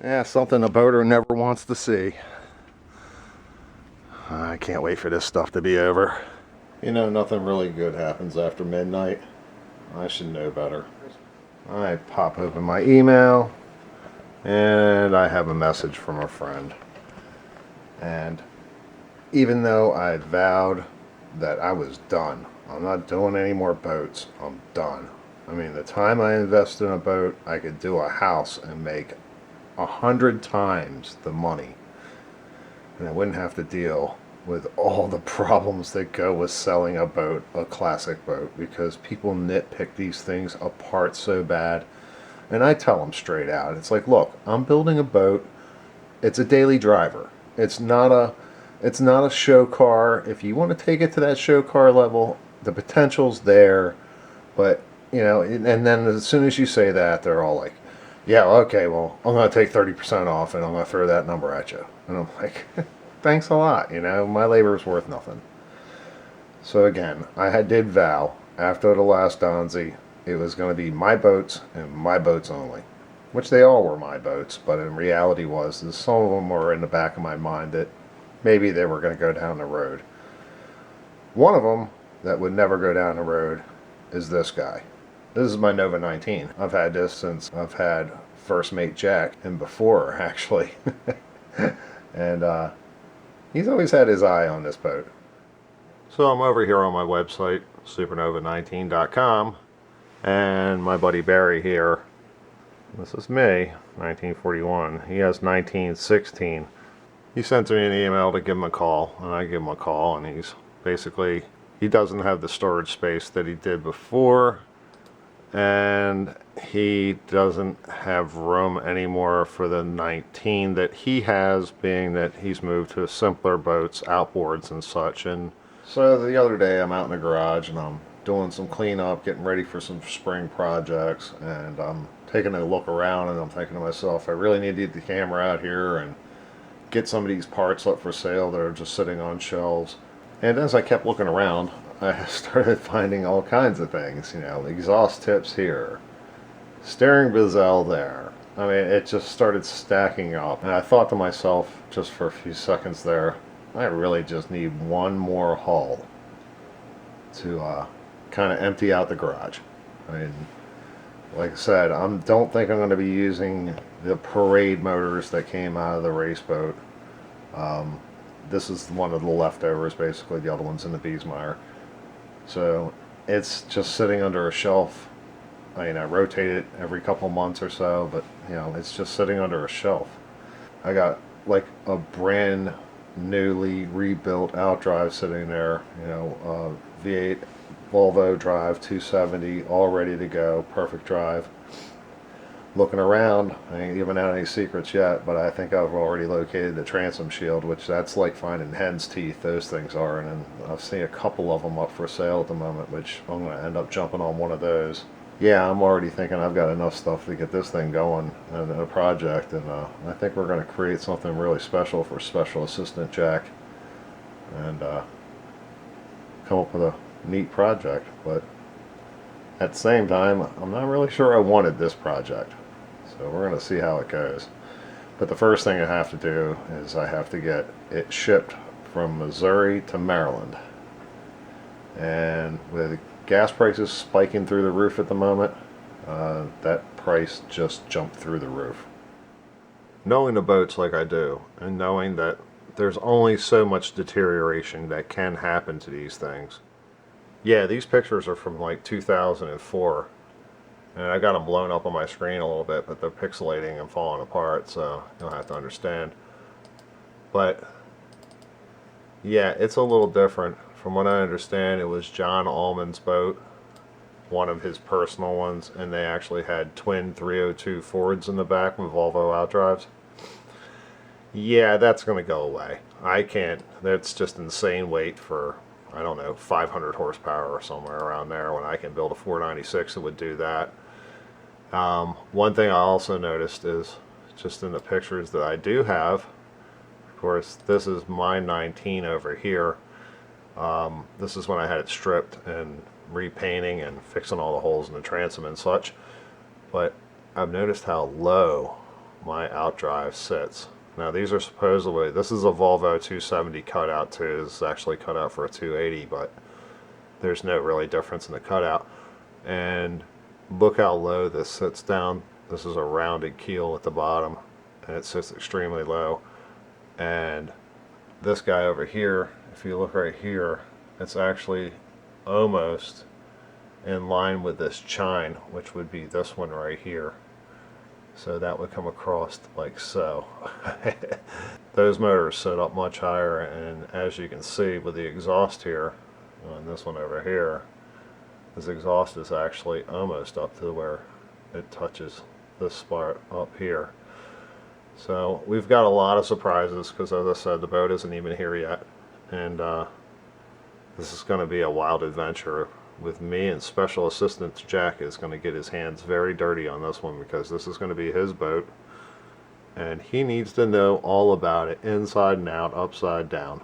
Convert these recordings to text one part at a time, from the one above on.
Yeah, something a boater never wants to see. I can't wait for this stuff to be over. You know, nothing really good happens after midnight. I should know better. I pop open my email, and I have a message from a friend. And even though I vowed that I was done, I'm not doing any more boats, I'm done. I mean, the time I invest in a boat, I could do a house and make 100 times the money. And I wouldn't have to deal with all the problems that go with selling a boat, a classic boat, because people nitpick these things apart so bad. And I tell them straight out, it's like, look, I'm building a boat. It's a daily driver. It's not a show car. If you want to take it to that show car level, the potential's there. But, you know, and then as soon as you say that, they're all like, yeah, okay, well, I'm going to take 30% off and I'm going to throw that number at you. And I'm like, thanks a lot, you know, my labor is worth nothing. So again, I did vow after the last Donzi, it was going to be my boats and my boats only. Which they all were my boats, but in reality was that some of them were in the back of my mind that maybe they were going to go down the road. One of them that would never go down the road is this guy. This is my Nova 19. I've had this since I've had First Mate Jack and before, actually. And he's always had his eye on this boat. So I'm over here on my website, SuperNova19.com, and my buddy Barry here, this is me, 1941. He has 1916. He sent me an email to give him a call, and I give him a call, and he's basically, he doesn't have the storage space that he did before, and he doesn't have room anymore for the 19 that he has, being that he's moved to simpler boats, outboards and such. And so the other day I'm out in the garage and I'm doing some cleanup, getting ready for some spring projects, and I'm taking a look around and I'm thinking to myself, I really need to get the camera out here and get some of these parts up for sale that are just sitting on shelves. And as I kept looking around, I started finding all kinds of things, you know, exhaust tips here, steering bezel there. I mean, it just started stacking up. And I thought to myself, just for a few seconds there, I really just need one more haul to kind of empty out the garage. I mean, like I said, don't think I'm going to be using the parade motors that came out of the race boat. This is one of the leftovers, basically. The other one's in the Beesmeyer. So it's just sitting under a shelf. I mean, I rotate it every couple months or so, but you know, it's just sitting under a shelf. I got like a brand newly rebuilt outdrive sitting there, you know, V8 Volvo drive 270, all ready to go, perfect drive. Looking around, I ain't giving out any secrets yet, but I think I've already located the transom shield, which that's like finding hen's teeth, those things are, and I've seen a couple of them up for sale at the moment, which I'm going to end up jumping on one of those. Yeah, I'm already thinking I've got enough stuff to get this thing going in a project, and I think we're going to create something really special for Special Assistant Jack, and come up with a neat project. But at the same time, I'm not really sure I wanted this project, so we're going to see how it goes. But the first thing I have to do is I have to get it shipped from Missouri to Maryland, and with gas prices spiking through the roof at the moment, that price just jumped through the roof. Knowing the boats like I do, and knowing that there's only so much deterioration that can happen to these things. Yeah, these pictures are from like 2004, and I got them blown up on my screen a little bit, but they're pixelating and falling apart, so you'll have to understand. But yeah, it's a little different. From what I understand, it was John Allmand's boat, one of his personal ones, and they actually had twin 302 Fords in the back with Volvo outdrives. Yeah, that's going to go away. I can't. That's just insane weight for, I don't know, 500 horsepower or somewhere around there, when I can build a 496 that would do that. One thing I also noticed is, just in the pictures that I do have, of course, this is my 19 over here. This is when I had it stripped and repainting and fixing all the holes in the transom and such. But I've noticed how low my outdrive sits. Now these are supposedly, this is a Volvo 270 cutout too. This is actually cut out for a 280, but there's no really difference in the cutout. And look how low this sits down. This is a rounded keel at the bottom, and it sits extremely low. And this guy over here, if you look right here, it's actually almost in line with this chine, which would be this one right here. So that would come across like so. Those motors sit up much higher, and as you can see with the exhaust here, on this one over here, this exhaust is actually almost up to where it touches this spot up here. So we've got a lot of surprises because, as I said, the boat isn't even here yet, and this is going to be a wild adventure with me, and Special Assistant Jack is going to get his hands very dirty on this one because this is going to be his boat, and he needs to know all about it inside and out, upside down.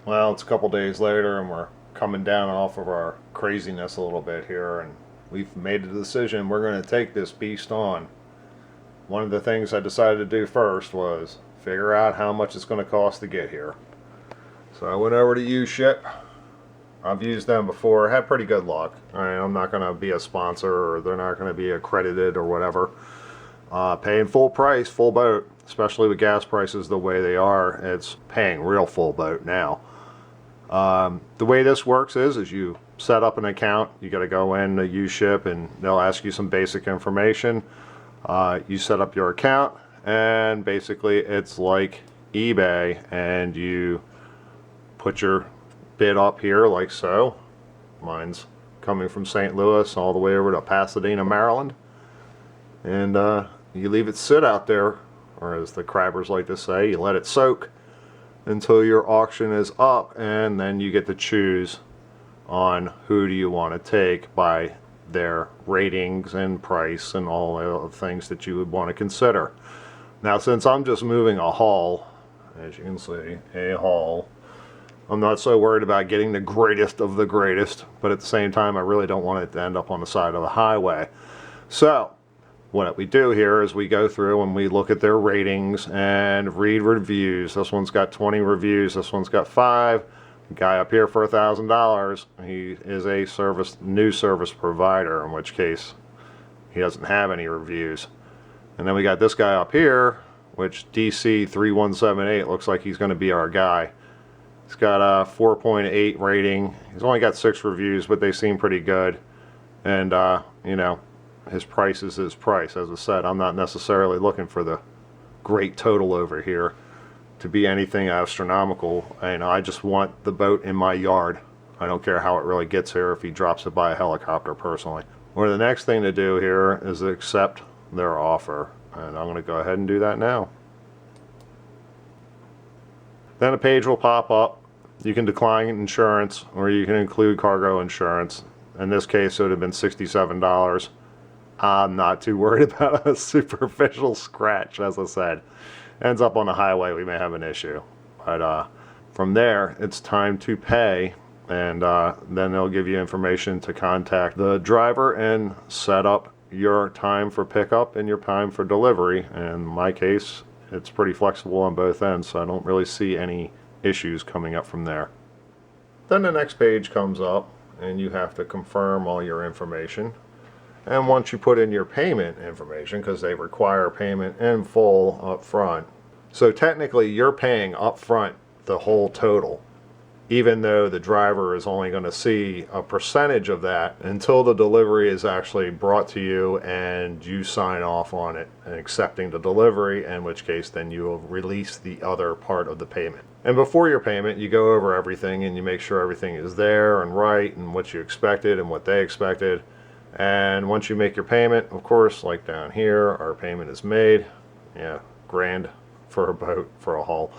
Well, it's a couple days later, and we're coming down off of our craziness a little bit here, and we've made a decision. We're going to take this beast on. One of the things I decided to do first was figure out how much it's going to cost to get here. So I went over to UShip. I've used them before, had pretty good luck. I'm not going to be a sponsor, or they're not going to be accredited or whatever. Paying full price, full boat, especially with gas prices the way they are, it's paying real full boat now. The way this works is you set up an account. You got to go in to UShip, and they'll ask you some basic information. You set up your account, and basically it's like eBay, and you put your bid up here like so. Mine's coming from St. Louis all the way over to Pasadena, Maryland, and you leave it sit out there, or as the crabbers like to say, you let it soak until your auction is up, and then you get to choose on who do you want to take by their ratings and price and all the things that you would want to consider. Now, since I'm just moving a hull, as you can see, a hull, I'm not so worried about getting the greatest of the greatest, but at the same time I really don't want it to end up on the side of the highway. So what we do here is we go through and we look at their ratings and read reviews. This one's got 20 reviews, this one's got 5. The guy up here for $1,000, he is a new service provider, in which case he doesn't have any reviews. And then we got this guy up here, which DC3178 looks like he's going to be our guy. He's got a 4.8 rating. He's only got 6 reviews, but they seem pretty good. And you know, his price is his price. As I said, I'm not necessarily looking for the great total over here to be anything astronomical. I just want the boat in my yard. I don't care how it really gets here, if he drops it by a helicopter personally. Or the next thing to do here is accept their offer, and I'm going to go ahead and do that now. Then a page will pop up. You can decline insurance, or you can include cargo insurance. In this case it would have been $67. I'm not too worried about a superficial scratch. As I said, ends up on the highway, we may have an issue. But from there, it's time to pay, and then they'll give you information to contact the driver and set up your time for pickup and your time for delivery. In my case, it's pretty flexible on both ends, so I don't really see any issues coming up from there. Then the next page comes up, and you have to confirm all your information. And once you put in your payment information, because they require payment in full up front, so technically you're paying up front the whole total, even though the driver is only going to see a percentage of that until the delivery is actually brought to you and you sign off on it and accepting the delivery, in which case then you will release the other part of the payment. And before your payment, you go over everything and you make sure everything is there and right and what you expected and what they expected. And once you make your payment, of course, like down here, our payment is made. Yeah, grand for a boat, for a hull.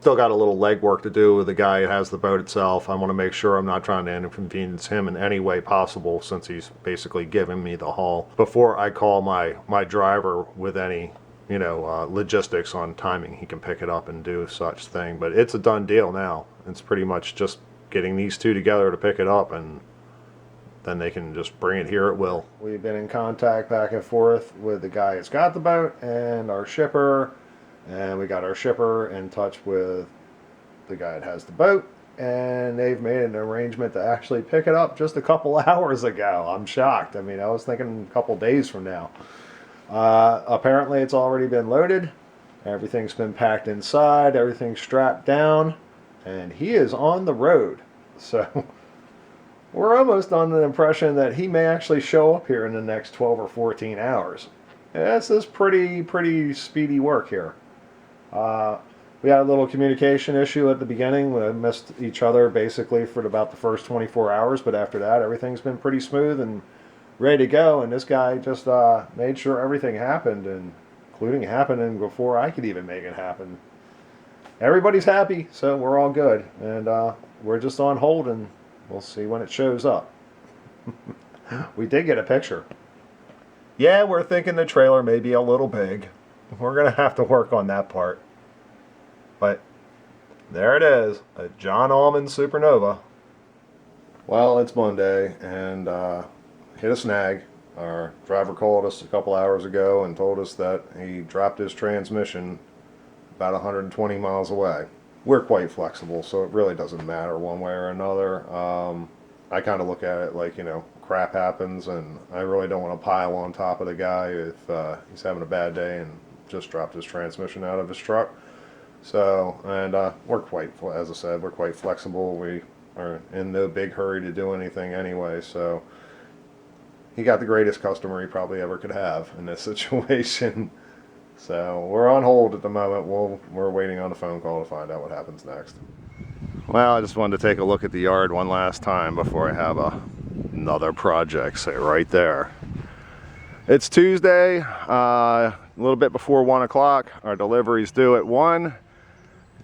Still got a little legwork to do with the guy who has the boat itself. I want to make sure I'm not trying to inconvenience him in any way possible, since he's basically giving me the hull, before I call my driver with any, you know, logistics on timing he can pick it up and do such thing. But it's a done deal now. It's pretty much just getting these two together to pick it up, and then they can just bring it here at will. We've been in contact back and forth with the guy who's got the boat and our shipper, and we got our shipper in touch with the guy that has the boat, and they've made an arrangement to actually pick it up just a couple hours ago. I'm shocked. I mean, I was thinking a couple days from now. Apparently it's already been loaded. Everything's been packed inside, everything's strapped down, and he is on the road. So we're almost on the impression that he may actually show up here in the next 12 or 14 hours. And this is pretty speedy work here. We had a little communication issue at the beginning. We missed each other basically for about the first 24 hours, but after that everything's been pretty smooth and ready to go, and this guy just made sure everything happened, and including happening before I could even make it happen. Everybody's happy, so we're all good, and we're just on hold, and we'll see when it shows up. We did get a picture. Yeah, we're thinking the trailer may be a little big. We're gonna have to work on that part. But there it is, a John Allmand SuperNova. Well, it's Monday, and hit a snag. Our driver called us a couple hours ago and told us that he dropped his transmission about 120 miles away. We're quite flexible, so it really doesn't matter one way or another. I kind of look at it like, you know, crap happens, and I really don't want to pile on top of the guy if he's having a bad day and just dropped his transmission out of his truck. So, and we're quite, as I said, we're quite flexible. We are in no big hurry to do anything anyway, so he got the greatest customer he probably ever could have in this situation. So we're on hold at the moment. We're waiting on a phone call to find out what happens next. Well, I just wanted to take a look at the yard one last time before I have another project say right there. It's Tuesday, a little bit before 1 o'clock. Our delivery's due at 1.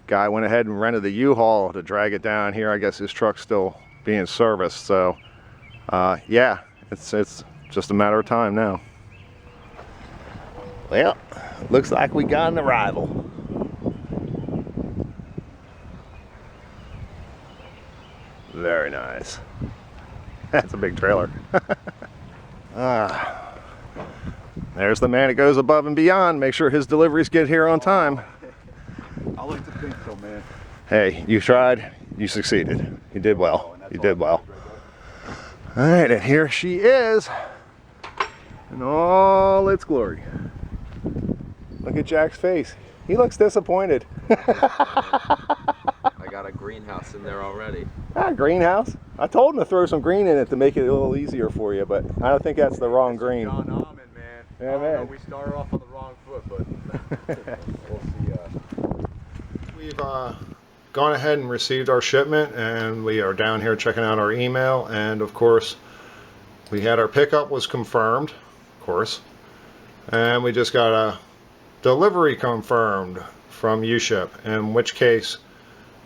Guy went ahead and rented the U-Haul to drag it down here. I guess his truck's still being serviced, so yeah, it's just a matter of time now. Well, looks like we got an arrival. Very nice. That's a big trailer. There's the man that goes above and beyond. Make sure his deliveries get here on time. I like to think so, man. Hey, you tried, you succeeded. You did well. You did well. All right, and here she is in all its glory. Look at Jack's face. He looks disappointed. I got a greenhouse in there already. Ah, greenhouse? I told him to throw some green in it to make it a little easier for you, but I don't think that's the wrong green. John Allmand, man. Yeah, man. We started off on the wrong foot, but we'll see. We've gone ahead and received our shipment, and we are down here checking out our email, and of course we had our pickup was confirmed, of course, and we just got a delivery confirmed from UShip, in which case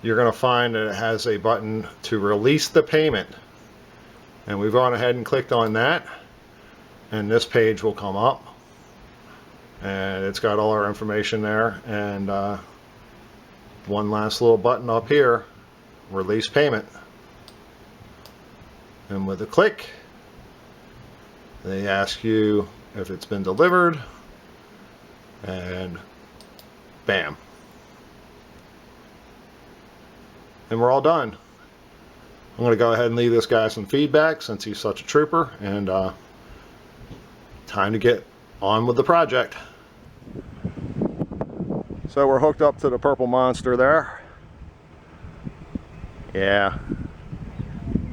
you're going to find that it has a button to release the payment, and we've gone ahead and clicked on that, and this page will come up, and it's got all our information there, and one last little button up here, release payment, and with a click they ask you if it's been delivered, and bam, and we're all done. I'm going to go ahead and leave this guy some feedback since he's such a trooper, and time to get on with the project. So we're hooked up to the purple monster there. Yeah,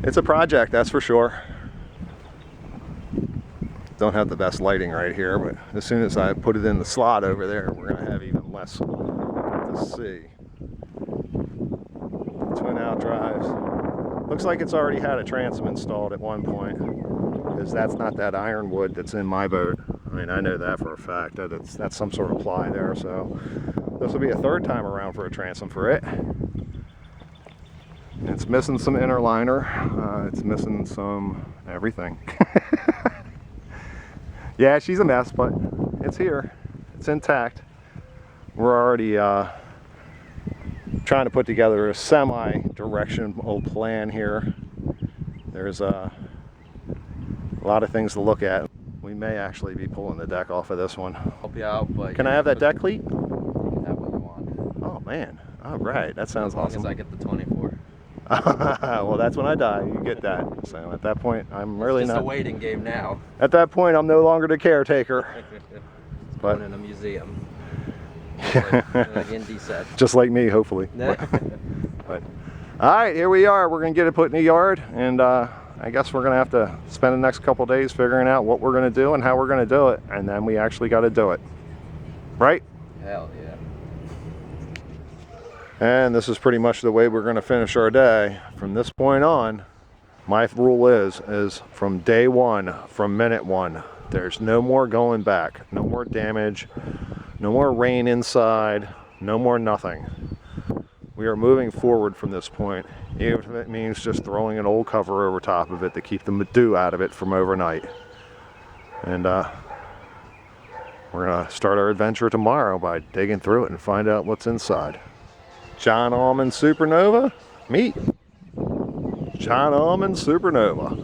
it's a project, that's for sure. Don't have the best lighting right here, but as soon as I put it in the slot over there, we're going to have even less to see. Twin out drives. Looks like it's already had a transom installed at one point, because that's not that ironwood that's in my boat. I mean, I know that for a fact. That's some sort of ply there, so this will be a third time around for a transom for it. It's missing some inner liner. It's missing some everything. Yeah, she's a mess, but it's here. It's intact. We're already trying to put together a semi-directional plan here. There's a lot of things to look at. We may actually be pulling the deck off of this one. Help you out, but Can I have that deck cleat? You can have what you want. Oh man, all right, that sounds awesome. As long as I get the 24. Well, that's when I die. You get that. So at that point, I'm really It's just not. a waiting game now. At that point, I'm no longer the caretaker. It's But going in a museum. Like Indy said. just like me, hopefully. But all right, here we are. We're gonna get it put in the yard, and I guess we're gonna have to spend the next couple days figuring out what we're gonna do and how we're gonna do it, and then we actually got to do it, right? Hell yeah. And this is pretty much the way we're gonna finish our day. From this point on, my rule is from day one, from minute one, there's no more going back, no more damage, no more rain inside, no more nothing. We are moving forward from this point, even if it means just throwing an old cover over top of it to keep the dew out of it from overnight. And we're gonna start our adventure tomorrow by digging through it and find out what's inside. John Allmand SuperNova, meet John Allmand SuperNova.